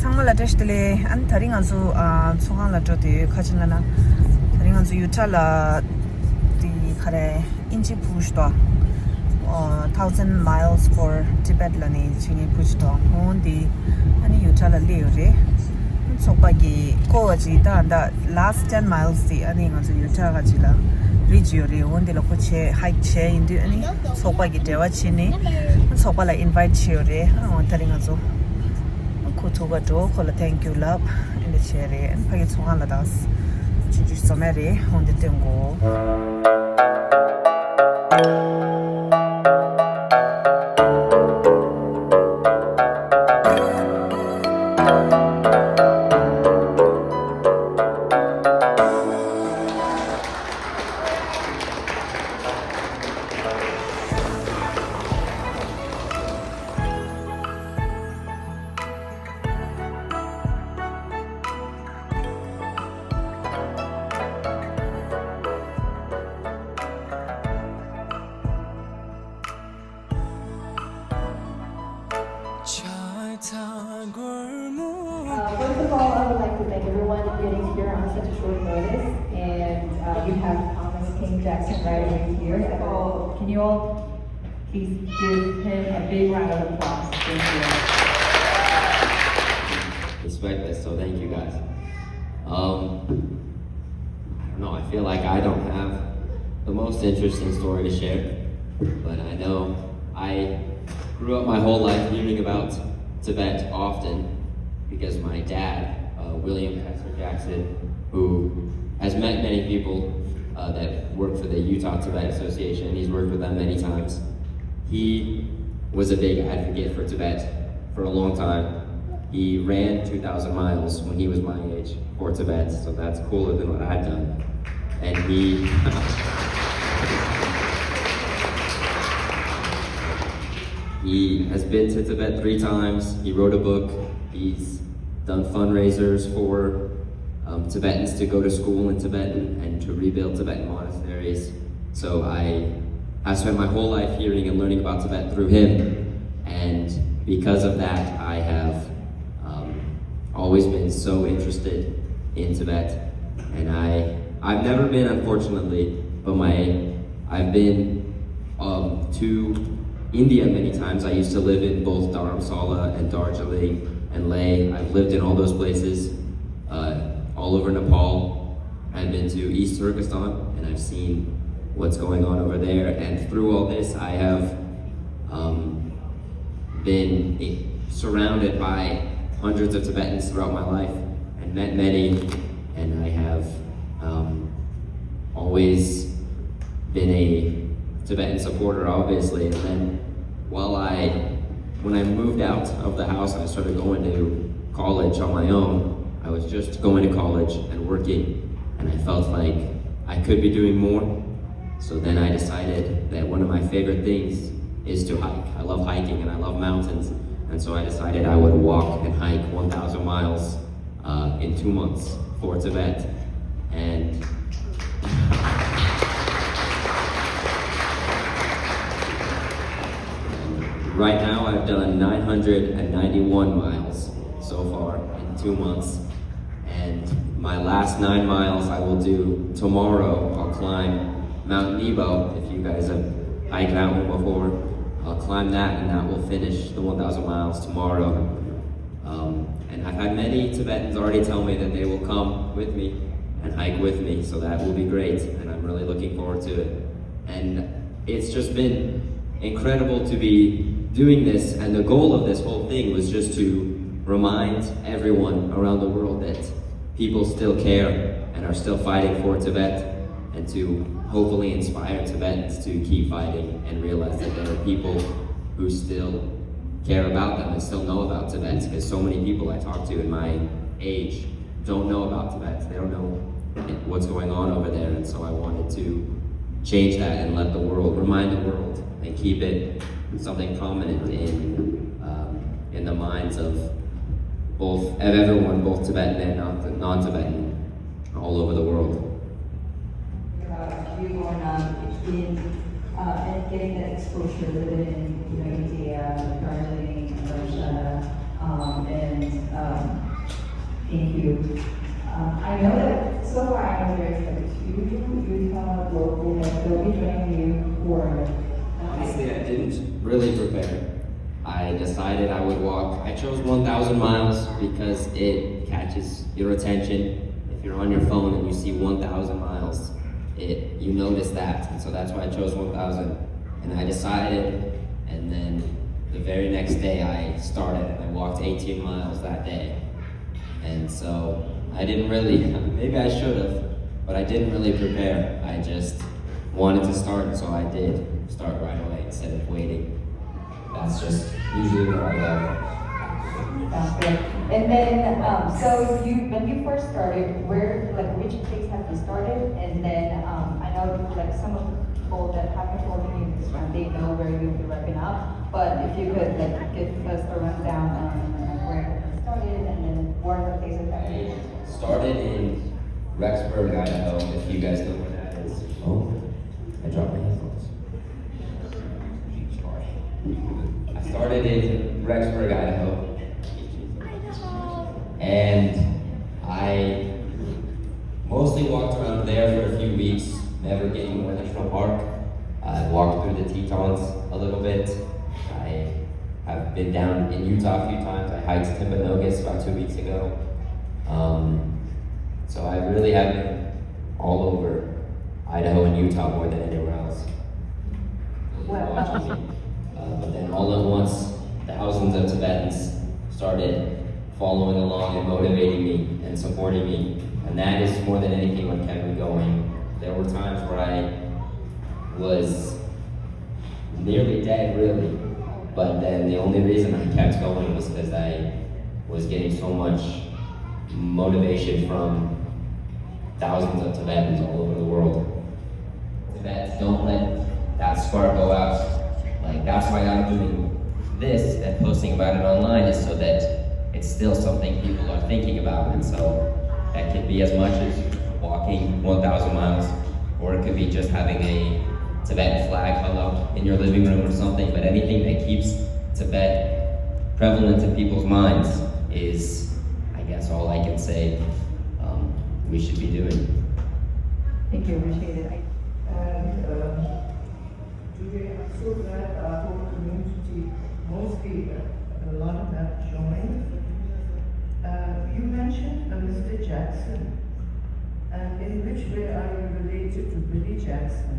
상말라 데시들레 안 다링안수 총항라 저디 카진라나 다링안수 유탈라 디 카레 인지 부시도 1000 miles for Tibet lani chini pushto hondi ani yuchala leore sokpagi kowaji da last 10 miles di ani ngazu yuchala jila region hondi lo che hike che indu ani sokpagi dewa chini sokpala invite chiore tari ngazu kutuba do kola thank you love in the chere and pagi tsongala das chichi somere hondi tengo First of all, I would like to thank everyone getting here on such a short notice, and you have Thomas King Jackson right away here. So can you all please give him a big round of applause? Thank you. Respect this, so thank you guys. I don't know, I feel like I don't have the most interesting story to share, but I know I grew up my whole life hearing about Tibet often because my dad, William Hester Jackson, who has met many people that work for the Utah Tibet Association, he's worked with them many times. He was a big advocate for Tibet for a long time. He ran 2,000 miles when he was my age for Tibet, so that's cooler than what I've done. And he has been to Tibet 3 times. He wrote a book. He's done fundraisers for Tibetans to go to school in Tibetan and to rebuild Tibetan monasteries. So I spent my whole life hearing and learning about Tibet through him. And because of that, I have always been so interested in Tibet. And I've never been, unfortunately, but I've been to India many times. I used to live in both Dharamsala and Darjeeling and Leh. I've lived in all those places, all over Nepal. I've been to East Turkestan, and I've seen what's going on over there. And through all this, I have been surrounded by hundreds of Tibetans throughout my life and met many, and I have always been a Tibetan supporter, obviously. And then when I moved out of the house, I started going to college on my own. I was just going to college and working, and I felt like I could be doing more. So then I decided that one of my favorite things is to hike. I love hiking and I love mountains, and so I decided I would walk and hike 1,000 miles in 2 months for Tibet. And right now I've done 991 miles so far in 2 months. And my last 9 miles I will do tomorrow. I'll climb Mount Nebo. If you guys have hiked that one before, I'll climb that, and that will finish the 1,000 miles tomorrow. And I've had many Tibetans already tell me that they will come with me and hike with me, so that will be great, and I'm really looking forward to it. And it's just been incredible to be doing this, and the goal of this whole thing was just to remind everyone around the world that people still care and are still fighting for Tibet, and to hopefully inspire Tibetans to keep fighting and realize that there are people who still care about them and still know about Tibet, because so many people I talk to in my age don't know about Tibet. They don't know what's going on over there, and so I wanted to change that and let the world, remind the world, and keep it something prominent in the minds of everyone, both Tibetan and non-Tibetan, all over the world. You growing up and getting that exposure living in India, Darjeeling, Russia, and Thank you. I know that so far I know there's like 2 Utah locals that will be joining you for. Honestly, I didn't really prepare. I decided I would walk. I chose 1,000 miles because it catches your attention. If you're on your phone and you see 1,000 miles, you notice that. And so that's why I chose 1,000. And I decided, and then the very next day I started and I walked 18 miles that day. And so I didn't really, maybe I should have, but I didn't really prepare. I just wanted to start, so I did start right away instead of waiting. That's just usually what I go. Sounds good. And then, so when you first started, which place have you started? And then, I know like some of the people that haven't told me this one, they know where you'll be wrapping up. But if you could like give us a rundown on where you started and then what are the places that you started in Rexburg, Idaho, if you guys know where that is. Oh, I dropped my headphones. Sorry. I started in Rexburg, Idaho. And I mostly walked around there for a few weeks, never getting to National Park. I walked through the Tetons a little bit. I have been down in Utah a few times. I hiked Timpanogos about 2 weeks ago. So I really have been all over Idaho and Utah more than anywhere else. But then all at once, thousands of Tibetans started following along and motivating me and supporting me. And that is more than anything what kept me going. There were times where I was nearly dead, really. But then the only reason I kept going was because I was getting so much motivation from thousands of Tibetans all over the world. Tibetans, don't let that spark go out. Like, that's why I'm doing this and posting about it online, is so that it's still something people are thinking about. And so that could be as much as walking 1,000 miles, or it could be just having a Tibetan flag hung up in your living room or something. But anything that keeps Tibet prevalent in people's minds is, I guess, all I can say we should be doing. Thank you, appreciate it. And today I'm so glad our whole community, mostly a lot of that joined. You mentioned Mr. Jackson, and in which way are you related to Billy Jackson?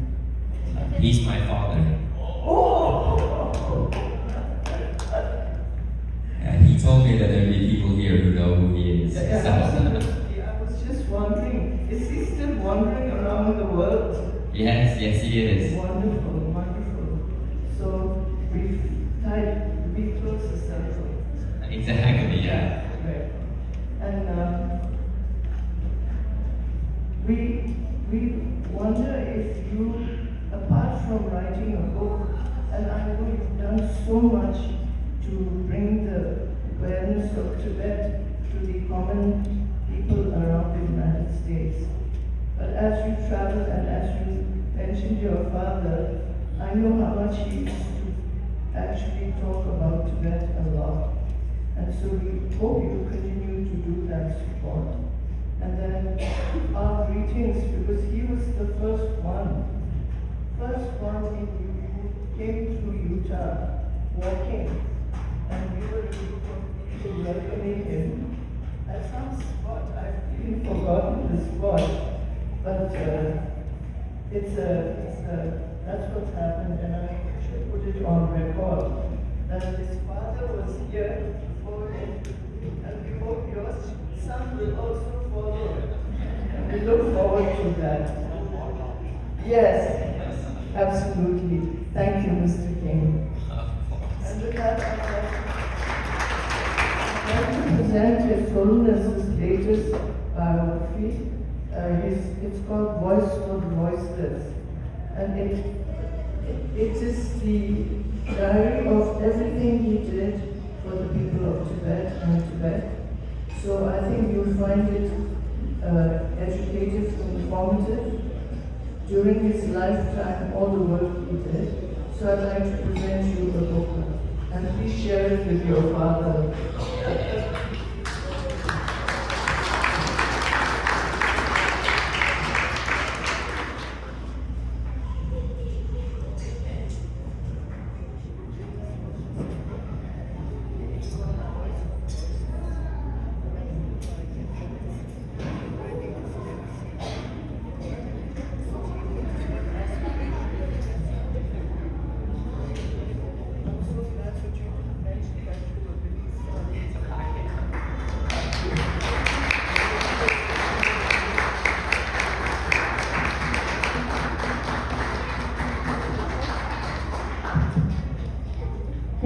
He's my father. Oh! And he told me that there'd be people here who know who he is. Yeah, absolutely. I was just wondering, is he still wandering around the world? Yes, he is. Wonderful, wonderful. So we've tied the closer circle. Exactly, yeah. Right. And we wonder if you, apart from writing a book, and I know you've done so much to bring the awareness of Tibet to the common people around the United States. But as you travel and as you mentioned your father, I know how much he used to actually talk about Tibet a lot. And so we hope you continue to do that support. And then our greetings, because he was the first one who came through Utah walking, and we were welcoming him at some spot. I've even forgotten the spot, but that's what's happened, and I should put it on record that his father was here before him, and we hope your son will also follow. And we look forward to that. Yes, absolutely. Thank you, Mr. King. And with that, I'd like to present His Holiness's latest biography. It's called Voice for the Voiceless. And it is the diary of everything he did for the people of Tibet and Tibet. So I think you'll find it educative, informative. During his lifetime, all the work he did. So I'd like to present you a booklet. And please share it with your father.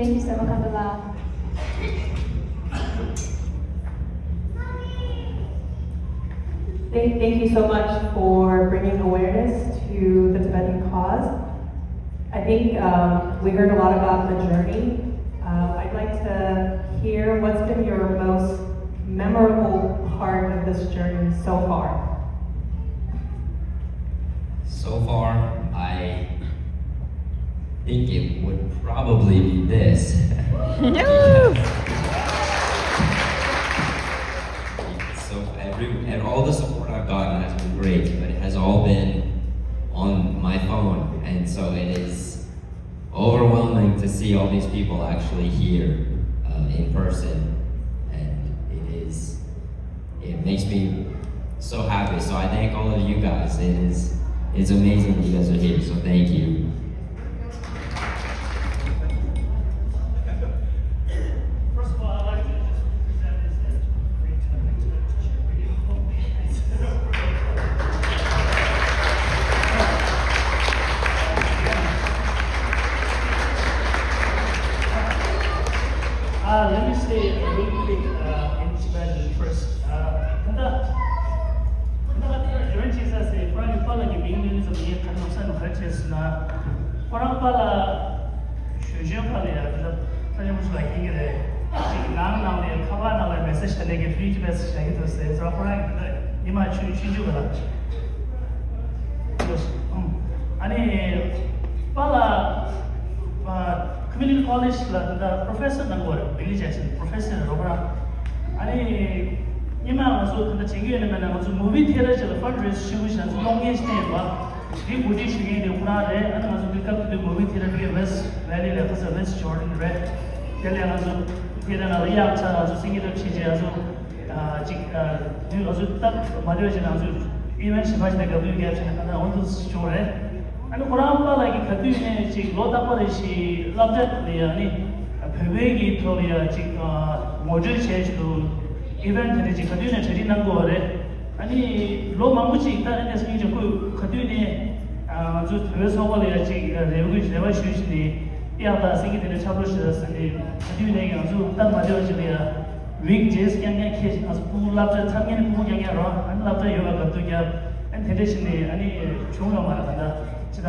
Thank you, Semakandala. Thank you so much for bringing awareness to the Tibetan cause. I think we heard a lot about the journey. I'd like to hear what's been your most memorable part of this journey so far. So far, I think it would probably be this. And all the support I've gotten has been great, but it has all been on my phone, and so it is overwhelming to see all these people actually here in person, and it makes me so happy. So I thank all of you guys. It's amazing that you guys are here, so thank you. First of all, I'd like to just present this as a great teacher video. Let me say really quick in Tibetan first. Community college the professor nangor Billy Jackson professor robra ani yima also the chingi ne mana also movie theater chal fundraise solutions longest name ba di budi shigi de pura re ani also pick up the movie theater ke West Valley le also West Jordan red kele also theater na ya cha also singi de chije also also tak madyo jina also event shibaj ne gabu ge cha na on to show re and Kuramba like Kadu Chik Lotaparishi, Labdet Liani, Pevegi Tolia Chik Module Change to event the Kaduna Chedinangore, and he low Mamuchi, and as we Kadune, Zusovalia Chik, the which never usually Yaba singing in the Chabrushas and the Kadune and Zu Tamajolia, Wing Jays can get kids as Pool after Tangan Puganga, and after Yoga Katuya, and traditionally, any Chunga Marada. So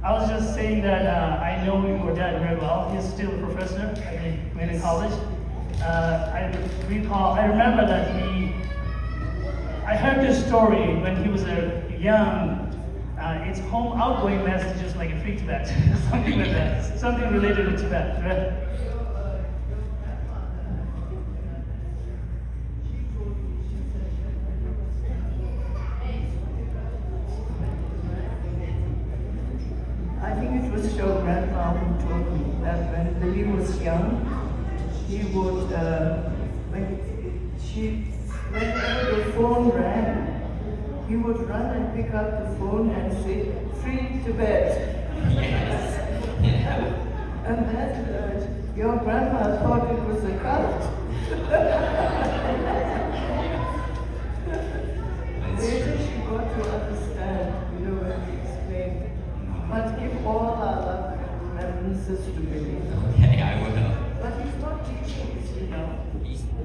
I was just saying that I know your dad very well. He's still a professor at the community college. I remember that I heard this story when he was a young. It's home outgoing messages like a free Tibet, something like that, something related to Tibet, right? I think it was your grandma who told me that when Lily was young, he would, whenever the phone rang, he would run and pick up the phone and say, "Free Tibet." Yes. Yeah. And then your grandma thought it was a cult. Later she got to understand, when he explained. But give all our love and remembrances to Billy. Okay, I will. But he's not teaching,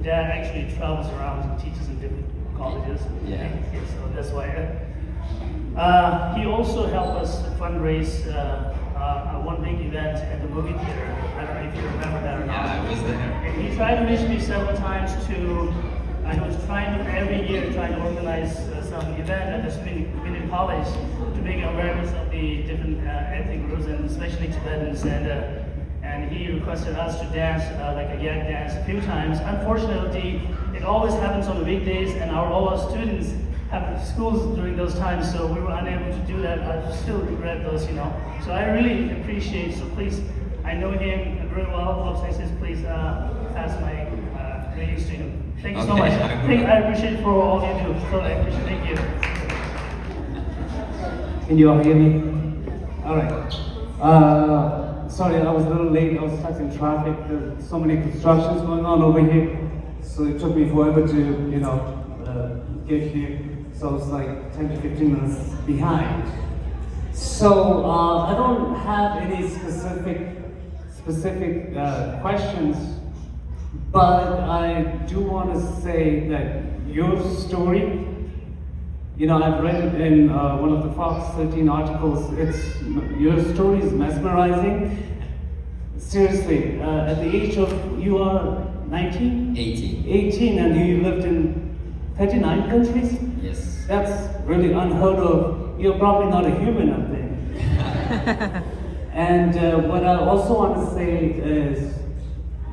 Dad actually travels around and teaches in different colleges. Yeah. So that's why. He also helped us fundraise one big event at the movie theater. I don't know if you remember that or not. Yeah, I was there. And he tried to reach me several times to. I was trying to every year trying to organize some event at the community college to make awareness of the different ethnic groups and especially Tibetans. And he requested us to dance like a yak dance a few times. Unfortunately, it always happens on the weekdays, and all our students have schools during those times, so we were unable to do that. I still regret those, So I really appreciate. So please, I know him very well. Los Angeles, please pass my greetings to him. Thank you so much. I appreciate for all you do. So I appreciate. Thank you. Can you all hear me? All right. Sorry, I was a little late. I was stuck in traffic. There's so many constructions going on over here, so it took me forever to, get here. So I was like 10 to 15 minutes behind. So I don't have any specific questions, but I do want to say that your story, I've read it in one of the Fox 13 articles. Your story is mesmerizing. Seriously, at the age of, you are 19? 18. 18, and you lived in 39 countries? Yes. That's really unheard of. You're probably not a human up there. And what I also want to say is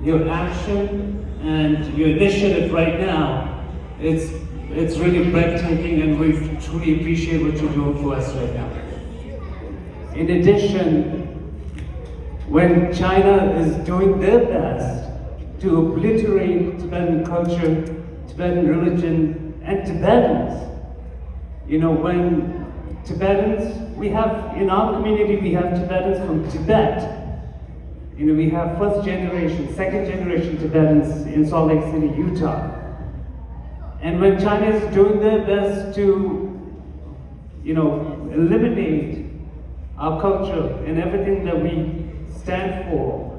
your action and your initiative right now, it's really breathtaking, and we truly appreciate what you're doing for us right now. In addition, when China is doing their best to obliterate Tibetan culture, Tibetan religion, and Tibetans, when Tibetans, we have, in our community, we have Tibetans from Tibet. We have first generation, second generation Tibetans in Salt Lake City, Utah. And when China is doing their best to, eliminate our culture and everything that we stand for,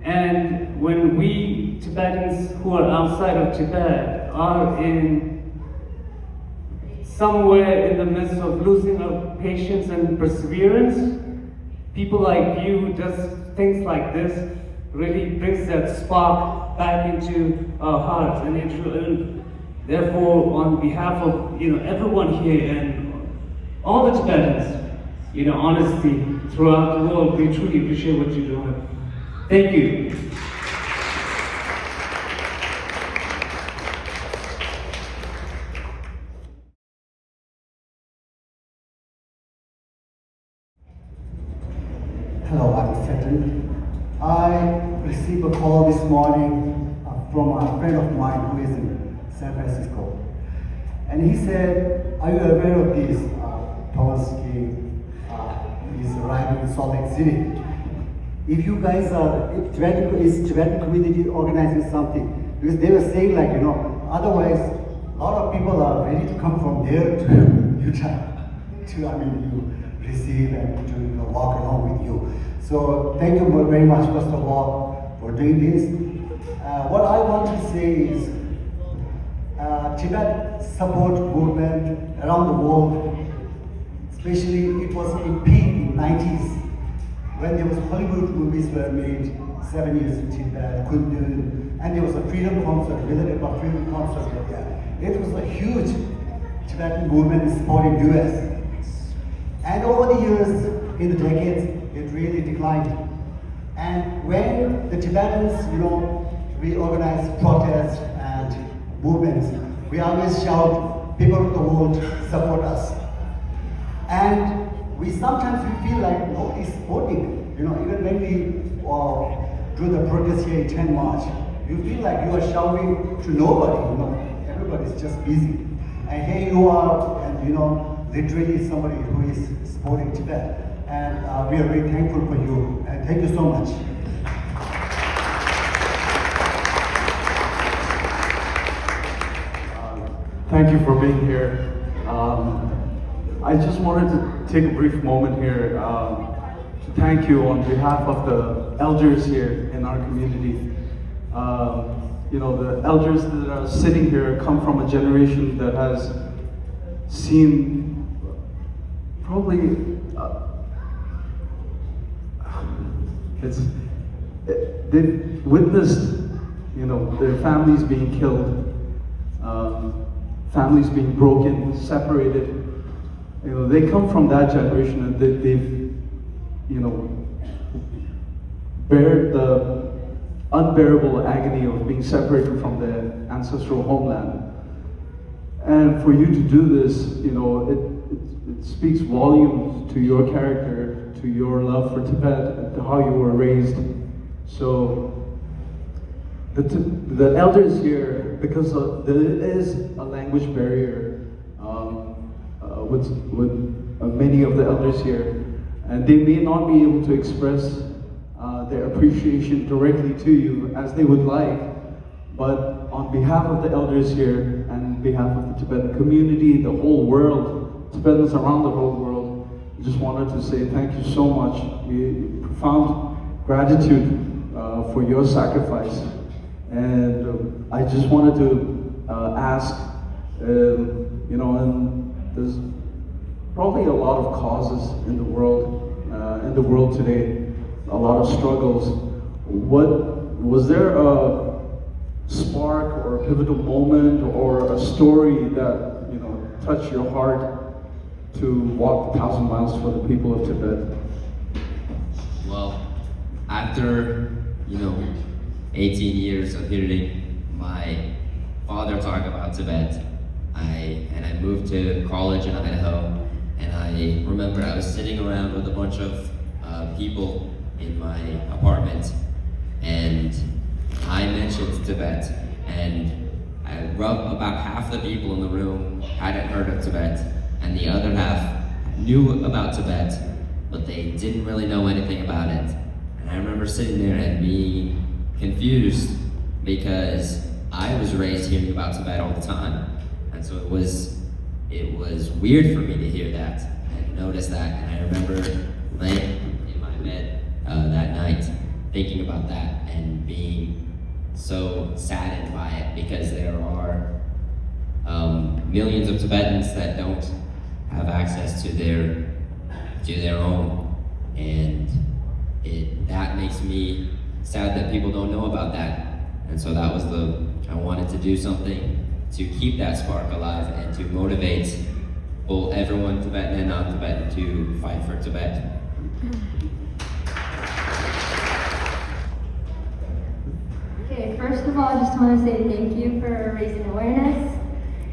and when we Tibetans who are outside of Tibet are somewhere in the midst of losing our patience and perseverance, people like you who does things like this really brings that spark back into our hearts. And therefore, on behalf of everyone here and all the Tibetans, honestly, throughout the world, we truly appreciate what you're doing. Thank you. Hello, I'm Tibetan. I received a call this morning from a friend of mine who is in San Francisco. And he said, are you aware of this Thomas King is arriving in Salt Lake City? If you guys if Tibetan community organizing something, because they were saying otherwise a lot of people are ready to come from there to Utah to receive and to walk along with you. So thank you very much, first of all, for doing this. What I want to say is Tibet support movement around the world, especially it was in peak in 90s when there was Hollywood movies were made, 7 Years in Tibet, Kundun, and there was a freedom concert, Villanova freedom concert there. It was a huge Tibetan movement supporting US. And over the years, in the decades, it really declined. And when the Tibetans, we organize protests and movements, we always shout, people of the world support us. And sometimes we feel like nobody's supporting. Even when we do the protest here in 10 March, you feel like you are shouting to nobody. Everybody's just busy. And here you are, and literally somebody who is supporting Tibet. And we are very thankful for you. And thank you so much. Thank you for being here. I just wanted to take a brief moment here to thank you on behalf of the elders here in our community. The elders that are sitting here come from a generation that has seen probably they've witnessed their families being killed, families being broken, separated. They come from that generation, and they've bared the unbearable agony of being separated from their ancestral homeland. And for you to do this, it speaks volumes to your character, to your love for Tibet, and to how you were raised. So the elders here, because there is a language barrier with many of the elders here, and they may not be able to express their appreciation directly to you as they would like, but on behalf of the elders here and on behalf of the Tibetan community, the whole world, Tibetans around the whole world, just wanted to say thank you so much. Profound gratitude for your sacrifice. And I just wanted to ask, and there's probably a lot of causes in the world today, a lot of struggles. Was there a spark or a pivotal moment or a story that touched your heart to walk 1,000 miles for the people of Tibet? Well, after 18 years of hearing my father talk about Tibet, I moved to college in Idaho, and I remember I was sitting around with a bunch of people in my apartment, and I mentioned Tibet, and about half the people in the room hadn't heard of Tibet, and the other half knew about Tibet, but they didn't really know anything about it. And I remember sitting there and being confused because I was raised hearing about Tibet all the time, and so it was weird for me to hear that and notice that. And I remember laying in my bed that night thinking about that and being so saddened by it, because there are millions of Tibetans that don't have access to their own, and that makes me sad that people don't know about that. And so I wanted to do something to keep that spark alive and to motivate both everyone, Tibetan and non-Tibetan, to fight for Tibet. Okay, first of all, I just want to say thank you for raising awareness.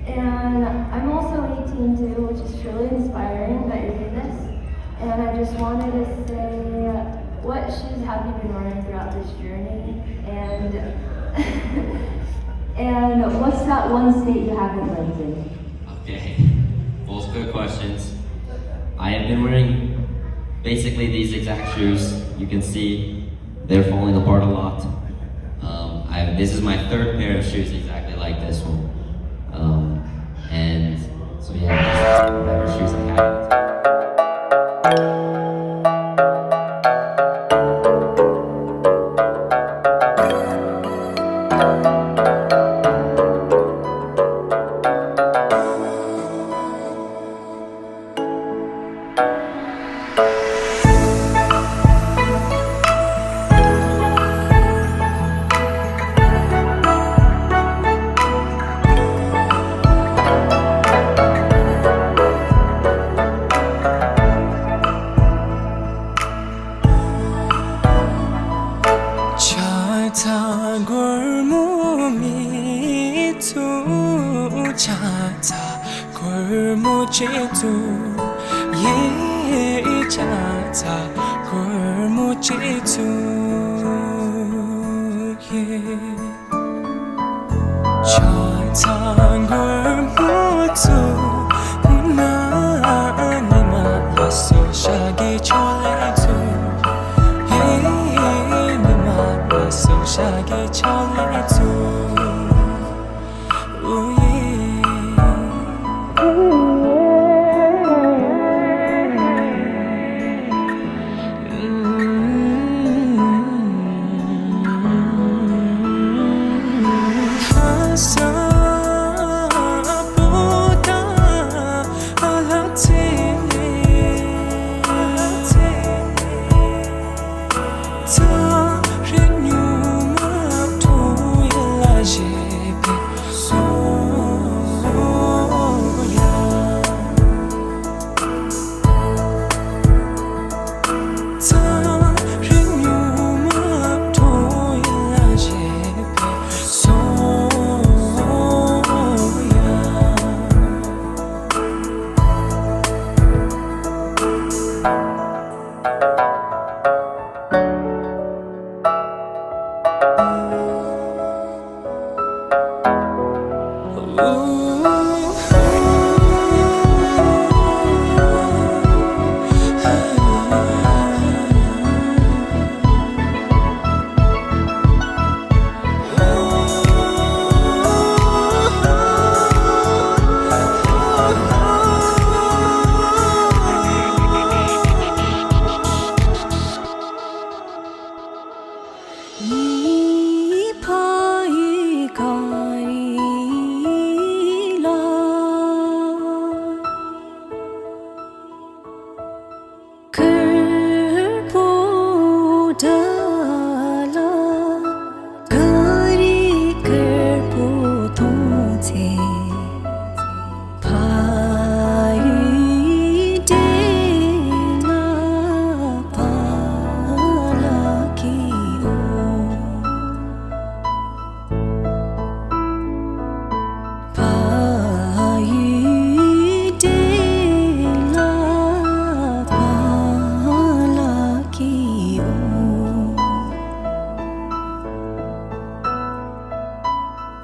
And I'm also 18 too, which is truly inspiring that you did this. And I just wanted to say, what shoes have you been wearing throughout this journey? And and what's that one state you haven't lived in? Okay, both good questions. I have been wearing basically these exact shoes. You can see they're falling apart a lot. This is my third pair of shoes exactly like this one. And so yeah, just whatever shoes I have.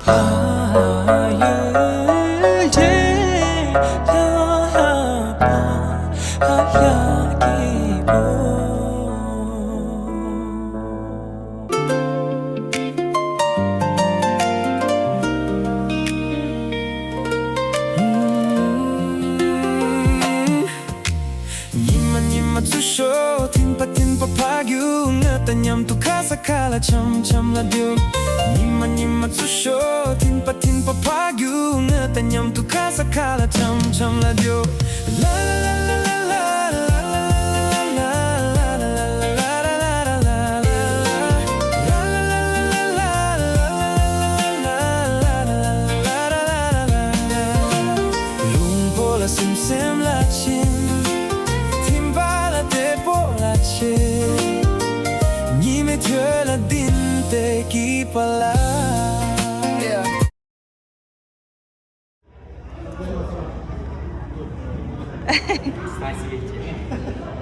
화요일 제려봐 하얗기고 투쇼 팀파 파규 ngata nyam tu khasa khala cham cham la dio nima 투쇼 팀파 파규 ngata nyam tu khasa khala cham cham la dio la la la la la la sim sim la chin Nime tuela dinte ki pala Nice to meet you.